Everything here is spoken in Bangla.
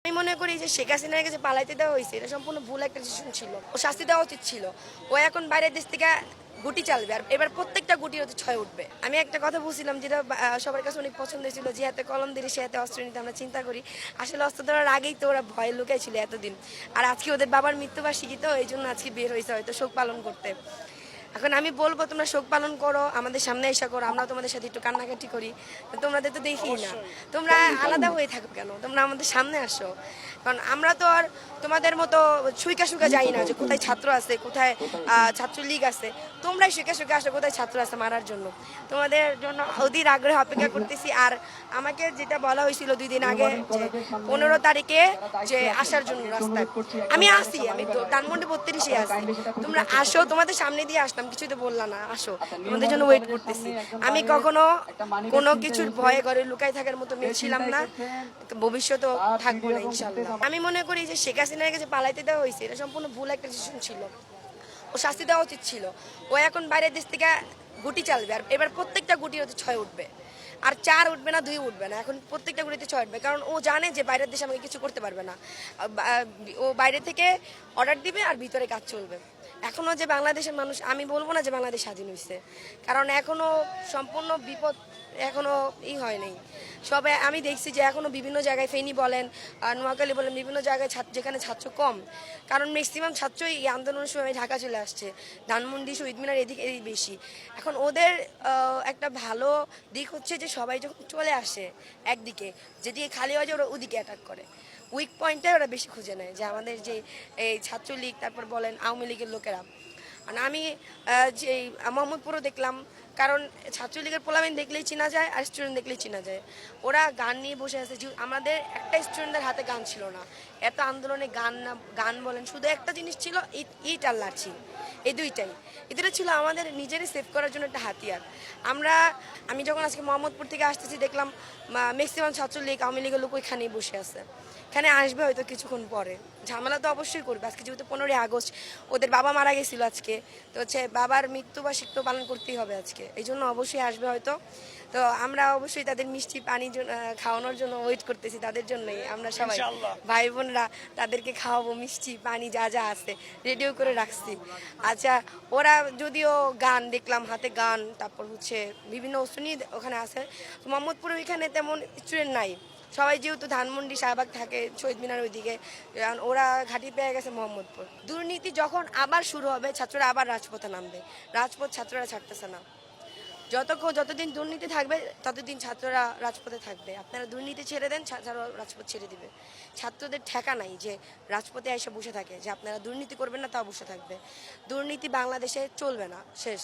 আমি মনে করি যে শেখ হাসিনার কাছে পালাইতে দেওয়া হয়েছে এটা সম্পূর্ণ ভুল একটা ডিসিশন ছিল। ও শাস্তি দেওয়া উচিত ছিল। ও এখন বাইরের দেশ থেকে গুটি চালবে আর এবার প্রত্যেকটা গুটির হচ্ছে ছয় উঠবে। আমি একটা কথা বলছিলাম যেটা সবার কাছে অনেক পছন্দ ছিল, যে হাতে কলম ধরে সে হাতে অস্ত্র নিতে আমরা চিন্তা করি। আসলে অস্ত্র ধরার আগেই তো ওরা ভয় লুকাইছিল এতদিন। আর আজকে ওদের বাবার মৃত্যুবার্ষিকী, তো এই জন্য আজকে বের হয়েছে হয়তো শোক পালন করতে। এখন আমি বলবো তোমরা শোক পালন করো, আমাদের সামনে এসে করো, আমরাও তোমাদের সাথে একটু কান্নাকাটি করি। তোমাদের তো দেখি না, তোমরা আলাদা হয়ে থাকো কেন? তোমরা আমাদের সামনে আসো। কারণ আমরা তো আর তোমাদের মতো শুইকা শুকা যাই না যে কোথায় ছাত্র আছে, কোথায় ছাত্রলীগ আছে। তোমরাই শুইকা শুকা আসো কোথায় ছাত্র আছে মারার জন্য। তোমাদের জন্য অধীর আগ্রহে অপেক্ষা করতেছি। আর আমাকে যেটা বলা হয়েছিল 2 দিন আগে যে 15 তারিখে যে আসার জন্য রাস্তায়, আমি আসি, আমি তো ধানমন্ডি 32-এ আসি। তোমরা আসো, তোমাদের সামনে দিয়ে আসতাম, কিছুই তো বললা না, আসো, তোমাদের জন্য ওয়েট করতেছি। আমি কখনো কোনো কিছুর ভয়ে ঘরে লুকাই থাকার মতো মেয়ে ছিলাম না, ভবিষ্যতেও থাকবো না ইনশাল্লাহ। আমি মনে করি যে শেখ হাসিনার কাছে পালাইতে দেওয়া হয়েছে এটা সম্পূর্ণ ভুল একটা ডিসিশন ছিল। ও শাস্তি দেওয়া উচিত ছিল। ও এখন বাইরের দেশ থেকে গুটি চালবে আর এবার প্রত্যেকটা গুটির হচ্ছে 6 উঠবে। আর 4 উঠবে না, 2 উঠবে না, এখন প্রত্যেকটা গুটিতে 6 উঠবে। কারণ ও জানে যে বাইরের দেশে আমাকে কিছু করতে পারবে না। ও বাইরে থেকে অর্ডার দিবে আর ভিতরে কাজ চলবে। এখনও যে বাংলাদেশের মানুষ, আমি বলবো না যে বাংলাদেশ স্বাধীন হয়েছে, কারণ এখনও সম্পূর্ণ বিপদ এখনও হয় নাই। সবে আমি দেখছি যে এখনও বিভিন্ন জায়গায়, ফেনী বলেন, নোয়াখালী বলেন, বিভিন্ন জায়গায় যেখানে ছাত্র কম, কারণ ম্যাক্সিমাম ছাত্রই এই আন্দোলনের সময় ঢাকা চলে আসছে। ধানমন্ডি, শহীদ মিনার এদিকে বেশি। এখন ওদের একটা ভালো দিক হচ্ছে যে সবাই যখন চলে আসে একদিকে, যেদিকে খালি হয়ে যায় ওরা ওদিকে অ্যাটাক করে। উইক পয়েন্টটাই ওরা বেশি খুঁজে নেয়, যে আমাদের যে এই ছাত্রলীগ, তারপর বলেন আওয়ামী লীগের লোকেরা। আর আমি যে মোহাম্মদপুরও দেখলাম, কারণ ছাত্রলীগের পোলাবেন দেখলেই চেনা যায় আর স্টুডেন্ট দেখলেই চেনা যায়। ওরা গান নিয়ে বসে আছে, যে আমাদের একটা স্টুডেন্টদের হাতে গান ছিল না। এত আন্দোলনে গান না, গান বলেন, শুধু একটা জিনিস ছিল, ইট আর লাঠি, এই দুইটাই। এই দুটো ছিল আমাদের নিজেরই সেভ করার জন্য একটা হাতিয়ার। আমি যখন আজকে মোহাম্মদপুর থেকে আসতেছি দেখলাম ম্যাক্সিমাম ছাত্রলীগ, আওয়ামী লীগের লোক ওইখানেই বসে আছে। এখানে আসবে হয়তো কিছুক্ষণ পরে, ঝামেলা তো অবশ্যই করবে। আজকে যেহেতু 15ই আগস্ট, ওদের বাবা মারা গেছিলো আজকে, তো হচ্ছে বাবার মৃত্যুবার্ষিকী তো পালন করতেই হবে আজকে, এই জন্য অবশ্যই আসবে হয়তো। তো আমরা অবশ্যই তাদের মিষ্টি পানি খাওয়ানোর জন্য ওয়েট করতেছি, তাদের জন্যই আমরা সবাই ভাই বোনরা তাদেরকে খাওয়াবো, মিষ্টি পানি যা যা আছে রেডিও করে রাখছি। আচ্ছা, ওরা যদিও গান দেখলাম, হাতে গান, তারপর হচ্ছে বিভিন্ন অস্ত্র নিয়ে ওখানে আছে। তো মোহাম্মদপুরে ওইখানে তেমন স্টুডেন্ট নাই, সবাই যেহেতু ধানমন্ডি, শাহবাগ থাকে, শহীদ মিনার ওইদিকে, ওরা ঘাঁটি পেয়ে গেছে মোহাম্মদপুর। দুর্নীতি যখন আবার শুরু হবে, ছাত্ররা আবার রাজপথে নামবে। রাজপথ ছাত্ররা ছাড়তেছে না। যতদিন দুর্নীতি থাকবে ততদিন ছাত্ররা রাজপথে থাকবে। আপনারা দুর্নীতি ছেড়ে দেন, ছাত্ররা রাজপথ ছেড়ে দিবে। ছাত্রদের ঠেকা নাই যে রাজপথে এসে বসে থাকে, যে আপনারা দুর্নীতি করবেন না তাও বসে থাকবে। দুর্নীতি বাংলাদেশে চলবে না, শেষ।